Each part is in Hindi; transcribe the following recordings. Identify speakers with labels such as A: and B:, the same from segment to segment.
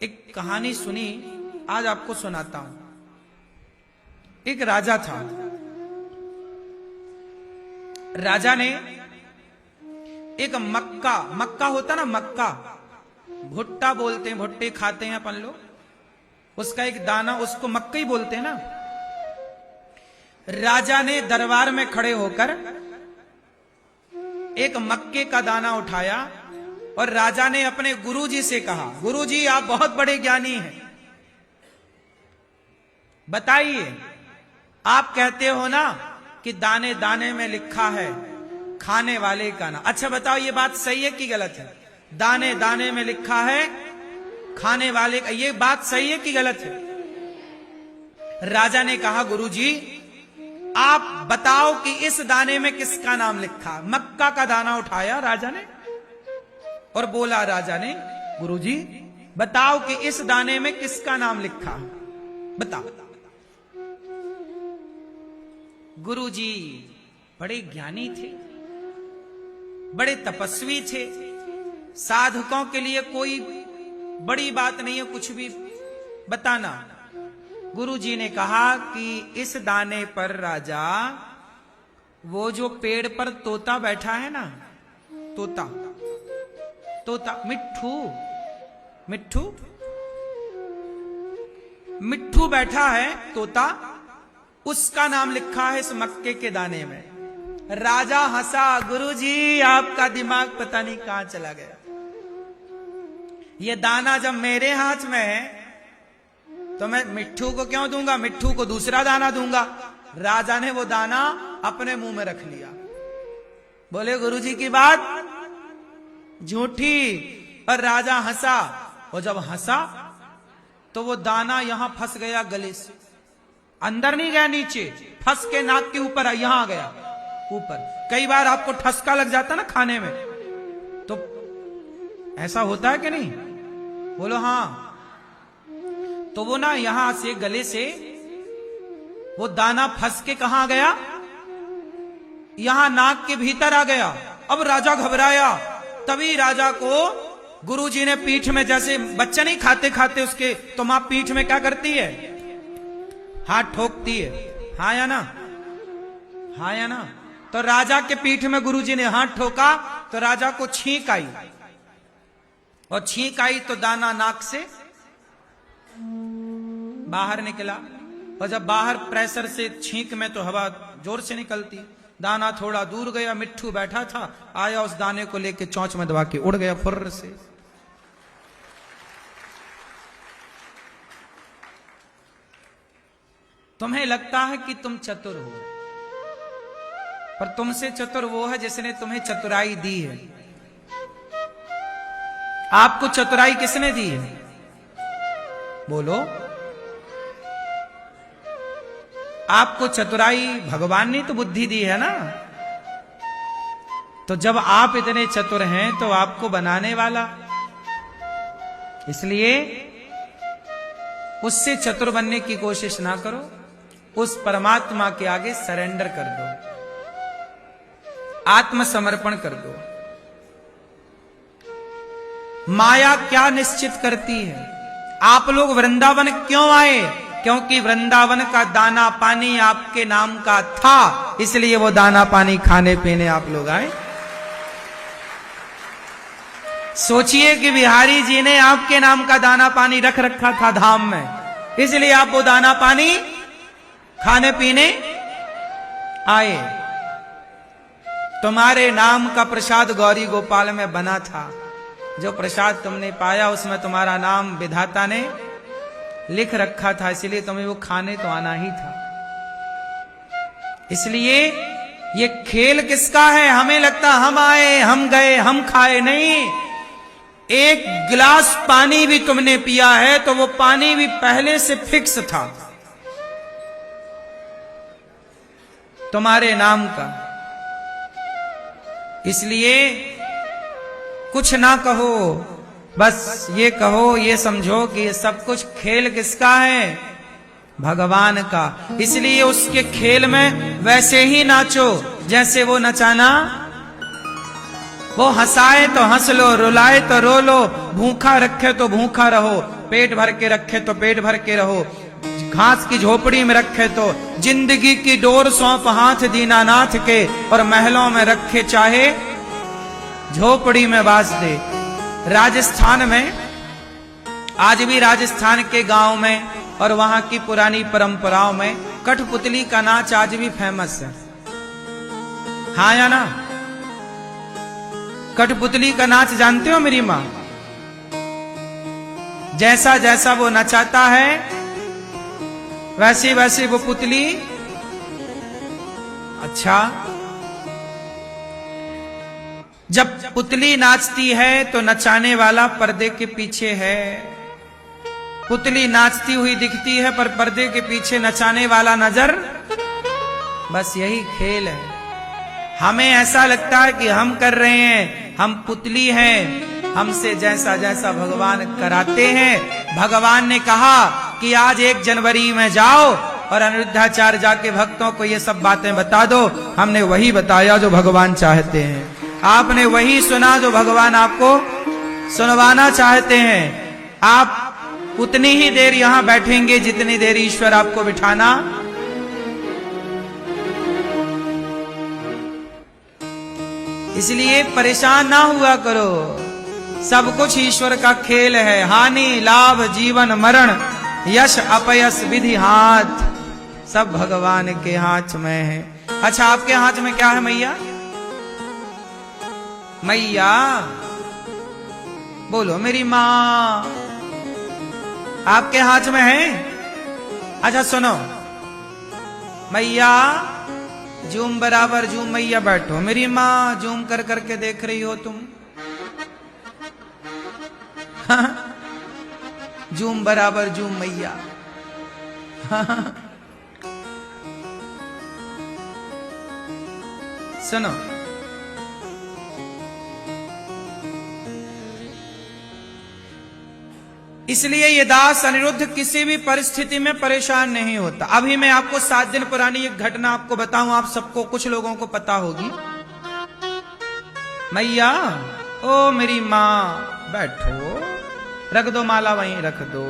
A: एक कहानी सुनी, आज आपको सुनाता हूं। एक राजा था। राजा ने एक मक्का होता ना, मक्का भुट्टा बोलते हैं, भुट्टे खाते हैं अपन लोग, उसका एक दाना, उसको मक्का ही बोलते हैं ना। राजा ने दरबार में खड़े होकर एक मक्के का दाना उठाया और राजा ने अपने गुरुजी से कहा, गुरुजी आप बहुत बड़े ज्ञानी हैं, बताइए आप कहते हो ना कि दाने दाने में लिखा है खाने वाले का नाम। अच्छा बताओ ये बात सही है कि गलत है? दाने दाने में लिखा है खाने वाले का, ये बात सही है कि गलत है? राजा ने कहा गुरुजी आप बताओ कि इस दाने में किसका नाम लिखा। मक्का का दाना उठाया राजा ने और बोला राजा ने, गुरुजी बताओ कि इस दाने में किसका नाम लिखा, बताओ। गुरुजी बड़े ज्ञानी थे, बड़े तपस्वी थे, साधकों के लिए कोई बड़ी बात नहीं है कुछ भी बताना। गुरुजी ने कहा कि इस दाने पर राजा, वो जो पेड़ पर तोता बैठा है ना, तोता तोता मिट्ठू मिट्ठू मिट्ठू बैठा है तोता, उसका नाम लिखा है इस मक्के के दाने में। राजा हंसा, गुरुजी आपका दिमाग पता नहीं कहां चला गया, ये दाना जब मेरे हाथ में है तो मैं मिट्ठू को क्यों दूंगा, मिट्ठू को दूसरा दाना दूंगा। राजा ने वो दाना अपने मुंह में रख लिया। बोले गुरुजी की बात झूठी। और राजा हंसा, और जब हंसा तो वो दाना यहां फंस गया गले से, अंदर नहीं गया नीचे, फंस के नाक के ऊपर यहां आ गया ऊपर। कई बार आपको ठसका लग जाता ना खाने में, तो ऐसा होता है कि नहीं? बोलो हाँ। तो वो ना यहां से गले से वो दाना फंस के कहां गया, यहां नाक के भीतर आ गया। अब राजा घबराया। तभी राजा को गुरुजी ने पीठ में, जैसे बच्चा नहीं खाते खाते उसके, तो मां पीठ में क्या करती है, हाथ ठोकती है, हाँ या ना, हाँ या ना। तो राजा के पीठ में गुरुजी ने हाथ ठोका तो राजा को छींक आई, और छींक आई तो दाना नाक से बाहर निकला। और जब बाहर प्रेशर से छींक में तो हवा जोर से निकलती, दाना थोड़ा दूर गया, मिट्ठू बैठा था, आया उस दाने को लेके चोंच में दबा के उड़ गया फुर्र से। तुम्हें लगता है कि तुम चतुर हो, पर तुमसे चतुर वो है जिसने तुम्हें चतुराई दी है। आपको चतुराई किसने दी है? बोलो। आपको चतुराई भगवान ने तो बुद्धि दी है ना। तो जब आप इतने चतुर हैं तो आपको बनाने वाला, इसलिए उससे चतुर बनने की कोशिश ना करो, उस परमात्मा के आगे सरेंडर कर दो, आत्मसमर्पण कर दो। माया क्या निश्चित करती है? आप लोग वृंदावन क्यों आए? क्योंकि वृंदावन का दाना पानी आपके नाम का था, इसलिए वो दाना पानी खाने पीने आप लोग आए। सोचिए कि बिहारी जी ने आपके नाम का दाना पानी रख रखा था धाम में, इसलिए आप वो दाना पानी खाने पीने आए। तुम्हारे नाम का प्रसाद गौरी गोपाल में बना था, जो प्रसाद तुमने पाया उसमें तुम्हारा नाम विधाता ने लिख रखा था, इसलिए तुम्हें वो खाने तो आना ही था। इसलिए ये खेल किसका है? हमें लगता हम आए, हम गए, हम खाए, नहीं। एक गिलास पानी भी तुमने पिया है तो वो पानी भी पहले से फिक्स था, तुम्हारे नाम का। इसलिए कुछ ना कहो, बस ये कहो, ये समझो कि ये सब कुछ खेल किसका है? भगवान का। इसलिए उसके खेल में वैसे ही नाचो जैसे वो नचाना वो हंसाए तो हंस लो, रुलाए तो रो लो, भूखा रखे तो भूखा रहो, पेट भर के रखे तो पेट भर के रहो, घास की झोपड़ी में रखे तो जिंदगी की डोर सौंप हाथ दीनानाथ के, और महलों में रखे चाहे झोपड़ी में बास दे। राजस्थान में, आज भी राजस्थान के गांव में और वहां की पुरानी परंपराओं में कठपुतली का नाच आज भी फेमस है। हाँ या ना? कठपुतली का नाच जानते हो मेरी मां? जैसा जैसा वो नचाता है वैसे वैसे वो पुतली। अच्छा, जब पुतली नाचती है तो नचाने वाला पर्दे के पीछे है। पुतली नाचती हुई दिखती है पर पर्दे के पीछे नचाने वाला नजर। बस यही खेल है। हमें ऐसा लगता है कि हम कर रहे हैं, हम पुतली हैं, हमसे जैसा जैसा भगवान कराते हैं। भगवान ने कहा कि आज 1 जनवरी में जाओ और अनिरुद्धाचार्य जाके भक्तों को ये सब बातें बता दो। हमने वही बताया जो भगवान चाहते हैं, आपने वही सुना जो भगवान आपको सुनवाना चाहते हैं। आप उतनी ही देर यहां बैठेंगे जितनी देर ईश्वर आपको बिठाना। इसलिए परेशान ना हुआ करो, सब कुछ ईश्वर का खेल है। हानि लाभ जीवन मरण यश अपयश विधि हाथ सब भगवान के हाथ में है। अच्छा, आपके हाथ में क्या है मैया? मैया बोलो मेरी मां, आपके हाथ में है? अच्छा सुनो, मैया जूम बराबर जूम, मैया बैठो। मेरी मां जूम कर करके देख रही हो तुम। जूम बराबर जूम मैया। सुनो, इसलिए ये दास अनिरुद्ध किसी भी परिस्थिति में परेशान नहीं होता। अभी मैं आपको 7 दिन पुरानी एक घटना आपको बताऊं, आप सबको, कुछ लोगों को पता होगी। मैया ओ मेरी मां बैठो, रख दो माला वहीं रख दो।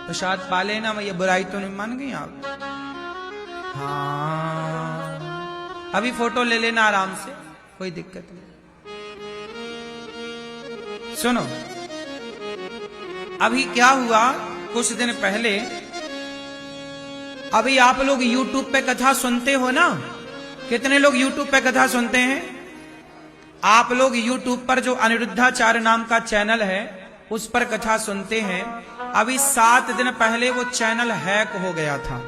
A: प्रसाद पा लेना मैया, बुराई तो नहीं मान गई आप? हाँ, अभी फोटो ले लेना आराम से, कोई दिक्कत नहीं। सुनो, अभी क्या हुआ कुछ दिन पहले, अभी आप लोग YouTube पे कथा सुनते हो ना? कितने लोग YouTube पे कथा सुनते हैं? आप लोग YouTube पर जो अनिरुद्धाचार्य नाम का चैनल है उस पर कथा सुनते हैं। अभी 7 दिन पहले वो चैनल हैक हो गया था।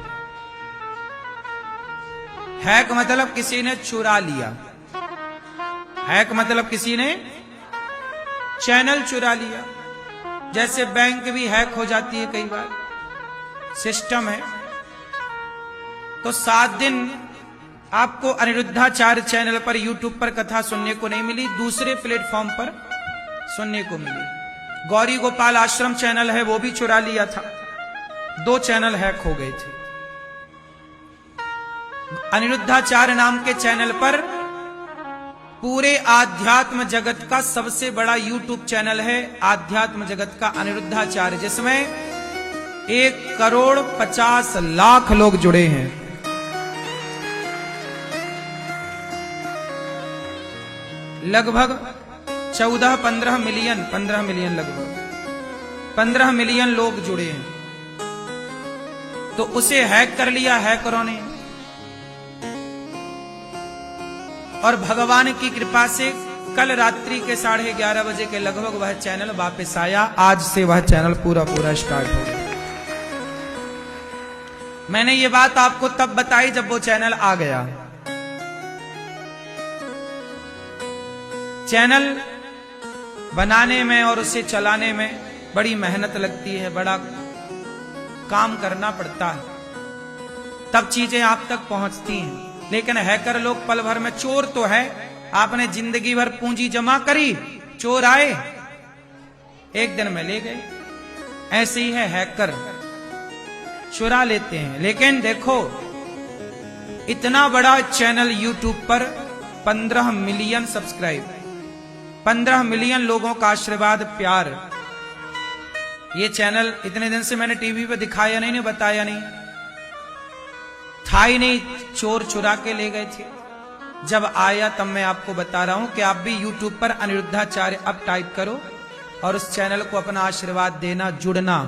A: हैक मतलब किसी ने चुरा लिया। हैक मतलब किसी ने चैनल चुरा लिया। जैसे बैंक भी हैक हो जाती है कई बार, सिस्टम है। तो 7 दिन आपको अनिरुद्धाचार्य चैनल पर YouTube पर कथा सुनने को नहीं मिली, दूसरे प्लेटफॉर्म पर सुनने को मिली। गौरी गोपाल आश्रम चैनल है वो भी चुरा लिया था। 2 चैनल हैक हो गए थे। अनिरुद्धाचार्य नाम के चैनल पर पूरे आध्यात्म जगत का सबसे बड़ा YouTube चैनल है आध्यात्म जगत का अनिरुद्धाचार्य, जिसमें 1,50,00,000 लोग जुड़े हैं। लगभग 14-15 मिलियन, 15 मिलियन, लगभग 15 मिलियन लोग जुड़े हैं। तो उसे हैक कर लिया हैकरों ने, और भगवान की कृपा से कल रात्रि के 11:30 बजे के लगभग वह चैनल वापस आया। आज से वह चैनल पूरा स्टार्ट हो गया। मैंने ये बात आपको तब बताई जब वो चैनल आ गया। चैनल बनाने में और उसे चलाने में बड़ी मेहनत लगती है, बड़ा काम करना पड़ता है, तब चीजें आप तक पहुंचती हैं। लेकिन हैकर लोग पल भर में, चोर तो है, आपने जिंदगी भर पूंजी जमा करी, चोर आए 1 दिन में ले गए। ऐसे ही है, हैकर चुरा लेते हैं। लेकिन देखो, इतना बड़ा चैनल यूट्यूब पर 15 मिलियन सब्सक्राइब, 15 मिलियन लोगों का आशीर्वाद प्यार। ये चैनल इतने दिन से मैंने टीवी पे दिखाया नहीं, बताया नहीं, था ही नहीं, चोर चुरा के ले गए थे। जब आया तब मैं आपको बता रहा हूं कि आप भी यूट्यूब पर अनिरुद्धाचार्य अब टाइप करो और उस चैनल को अपना आशीर्वाद देना, जुड़ना।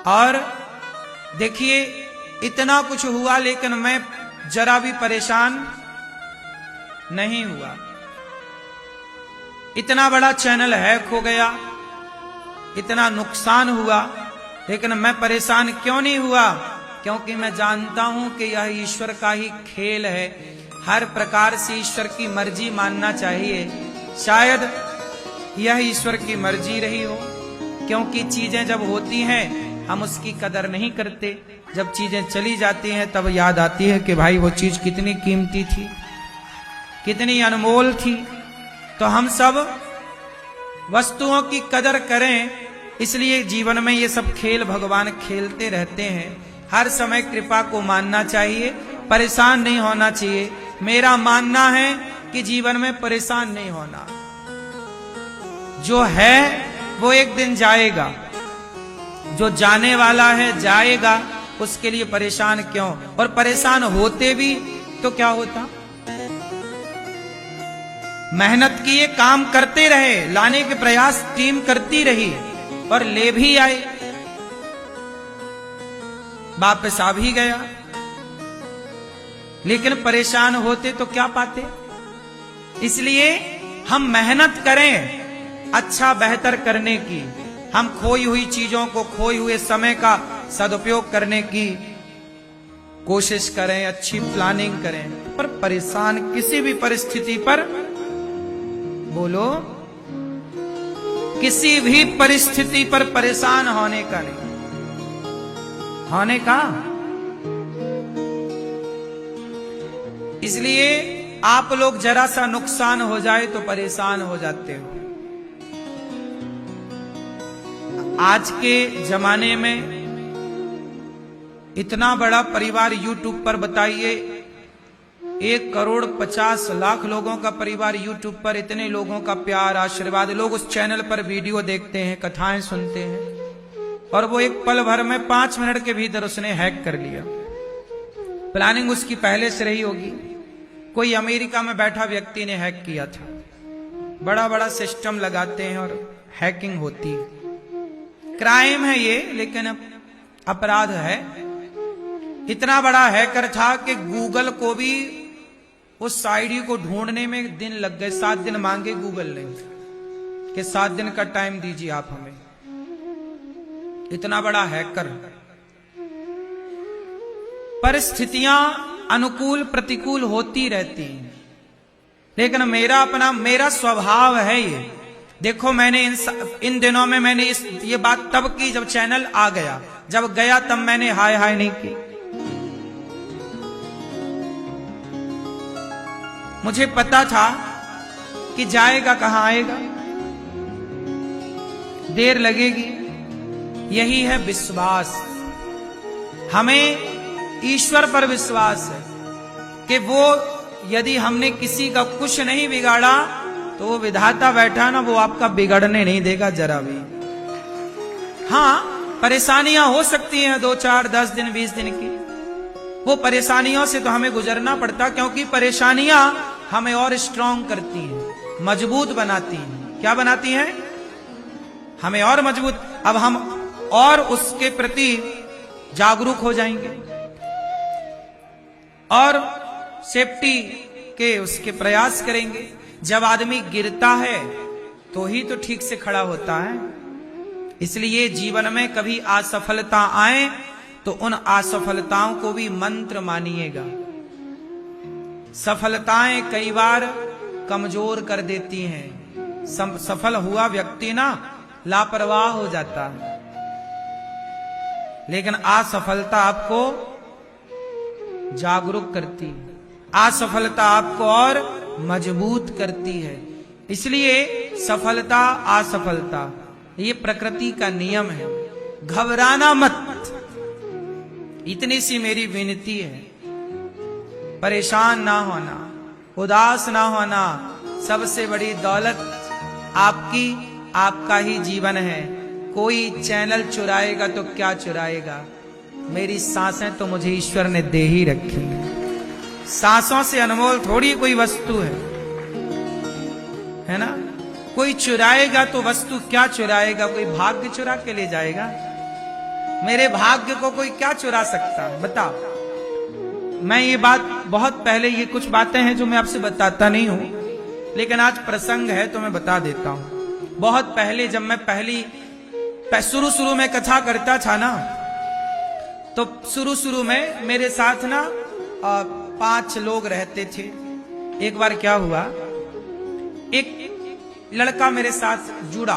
A: और देखिए इतना कुछ हुआ लेकिन मैं जरा भी परेशान नहीं हुआ। इतना बड़ा चैनल हैक हो गया, इतना नुकसान हुआ, लेकिन मैं परेशान क्यों नहीं हुआ? क्योंकि मैं जानता हूं कि यह ईश्वर का ही खेल है। हर प्रकार से ईश्वर की मर्जी मानना चाहिए। शायद यह ईश्वर की मर्जी रही हो, क्योंकि चीजें जब होती हैं हम उसकी कदर नहीं करते, जब चीजें चली जाती हैं तब याद आती है कि भाई वो चीज कितनी कीमती थी, कितनी अनमोल थी। तो हम सब वस्तुओं की कदर करें, इसलिए जीवन में ये सब खेल भगवान खेलते रहते हैं। हर समय कृपा को मानना चाहिए, परेशान नहीं होना चाहिए। मेरा मानना है कि जीवन में परेशान नहीं होना, जो है वो एक दिन जाएगा, जो जाने वाला है जाएगा, उसके लिए परेशान क्यों? और परेशान होते भी तो क्या होता? मेहनत किए, काम करते रहे, लाने के प्रयास टीम करती रही और ले भी आए, वापस आ भी गया, लेकिन परेशान होते तो क्या पाते? इसलिए हम मेहनत करें अच्छा बेहतर करने की, हम खोई हुई चीजों को, खोई हुए समय का सदुपयोग करने की कोशिश करें, अच्छी प्लानिंग करें। पर परेशान किसी भी परिस्थिति पर, बोलो, किसी भी परिस्थिति पर परेशान होने का नहीं, होने का। इसलिए आप लोग जरा सा नुकसान हो जाए तो परेशान हो जाते हो। आज के जमाने में इतना बड़ा परिवार यूट्यूब पर, बताइए 1,50,00,000 लोगों का परिवार यूट्यूब पर, इतने लोगों का प्यार आशीर्वाद, लोग उस चैनल पर वीडियो देखते हैं, कथाएं सुनते हैं, और वो एक पल भर में 5 मिनट के भीतर उसने हैक कर लिया। प्लानिंग उसकी पहले से रही होगी। कोई अमेरिका में बैठा व्यक्ति ने हैक किया था। बड़ा बड़ा सिस्टम लगाते हैं और हैकिंग होती है। क्राइम है ये, लेकिन अपराध है। इतना बड़ा हैकर था कि गूगल को भी उस आईडी को ढूंढने में दिन लग गए। 7 दिन मांगे गूगल ने कि 7 दिन का टाइम दीजिए आप हमें। इतना बड़ा हैकर। परिस्थितियां अनुकूल प्रतिकूल होती रहती हैं, लेकिन मेरा स्वभाव है ये। देखो मैंने इन दिनों में मैंने ये बात तब की जब चैनल आ गया, जब गया तब मैंने हाय हाय नहीं की। मुझे पता था कि जाएगा कहां, आएगा, देर लगेगी। यही है विश्वास। हमें ईश्वर पर विश्वास है कि वो, यदि हमने किसी का कुछ नहीं बिगाड़ा तो वो विधाता बैठा ना, वो आपका बिगड़ने नहीं देगा जरा भी। हाँ, परेशानियां हो सकती हैं 2, 4, 10 दिन 20 दिन की। वो परेशानियों से तो हमें गुजरना पड़ता, क्योंकि परेशानियां हमें और स्ट्रांग करती हैं, मजबूत बनाती हैं। क्या बनाती हैं? हमें और मजबूत। अब हम और उसके प्रति जागरूक हो जाएंगे और सेफ्टी के उसके प्रयास करेंगे। जब आदमी गिरता है तो ही तो ठीक से खड़ा होता है। इसलिए जीवन में कभी असफलता आए तो उन असफलताओं को भी मंत्र मानिएगा। सफलताएं कई बार कमजोर कर देती हैं। सफल हुआ व्यक्ति ना लापरवाह हो जाता है, लेकिन असफलता आपको जागरूक करती है, असफलता आपको और मजबूत करती है। इसलिए सफलता असफलता ये प्रकृति का नियम है, घबराना मत। इतनी सी मेरी विनती है। परेशान ना होना, उदास ना होना। सबसे बड़ी दौलत आपकी, आपका ही जीवन है। कोई चैनल चुराएगा तो क्या चुराएगा, मेरी सांसें तो मुझे ईश्वर ने दे ही रखी हैं। सांसों से अनमोल थोड़ी कोई वस्तु है ना। कोई चुराएगा तो वस्तु क्या चुराएगा, कोई भाग्य चुरा के ले जाएगा। मेरे भाग्य को कोई क्या चुरा सकता है, बताओ। मैं ये बात बहुत पहले, ये कुछ बातें हैं जो मैं आपसे बताता नहीं हूं, लेकिन आज प्रसंग है तो मैं बता देता हूं। बहुत पहले जब मैं शुरू में कथा करता था ना, तो शुरू में मेरे साथ ना 5 लोग रहते थे। एक बार क्या हुआ, एक लड़का मेरे साथ जुड़ा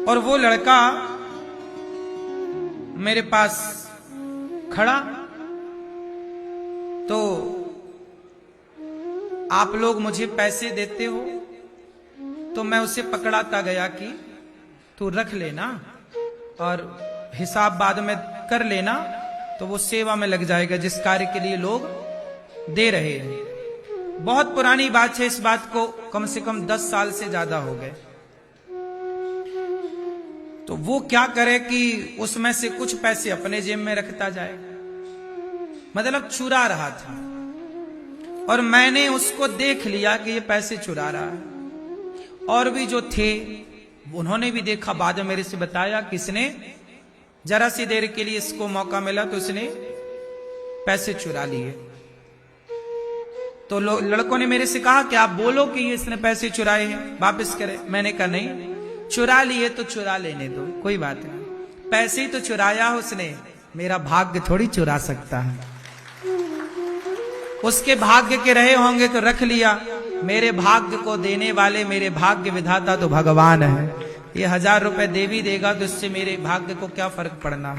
A: और वो लड़का मेरे पास खड़ा। तो आप लोग मुझे पैसे देते हो, तो मैं उसे पकड़ाता गया कि तू रख लेना और हिसाब बाद में कर लेना, तो वो सेवा में लग जाएगा जिस कार्य के लिए लोग दे रहे हैं। बहुत पुरानी बात है, इस बात को कम से कम 10 साल से ज्यादा हो गए। तो वो क्या करे कि उसमें से कुछ पैसे अपने जेब में रखता जाए, मतलब चुरा रहा था। और मैंने उसको देख लिया कि ये पैसे चुरा रहा है। और भी जो थे उन्होंने भी देखा, बाद में मेरे से बताया कि इसने जरा सी देर के लिए इसको मौका मिला तो इसने पैसे चुरा लिए। तो लड़कों ने मेरे से कहा कि आप बोलो कि ये इसने पैसे चुराए हैं, वापस करे। मैंने कहा नहीं, चुरा लिए तो चुरा लेने दो, कोई बात नहीं। पैसे ही तो चुराया उसने, मेरा भाग्य थोड़ी चुरा सकता है। उसके भाग्य के रहे होंगे तो रख लिया। मेरे भाग्य को देने वाले, मेरे भाग्य विधाता तो भगवान है। ये 1000 रुपए दे भी देगा तो इससे मेरे भाग्य को क्या फर्क पड़ना।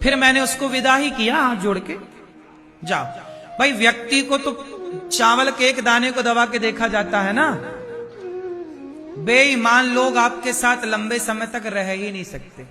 A: फिर मैंने उसको विदा ही किया, हाथ जोड़ के जाओ। भाई व्यक्ति को तो चावल के एक दाने को दबा के देखा जाता है ना। बेईमान लोग आपके साथ लंबे समय तक रह ही नहीं सकते।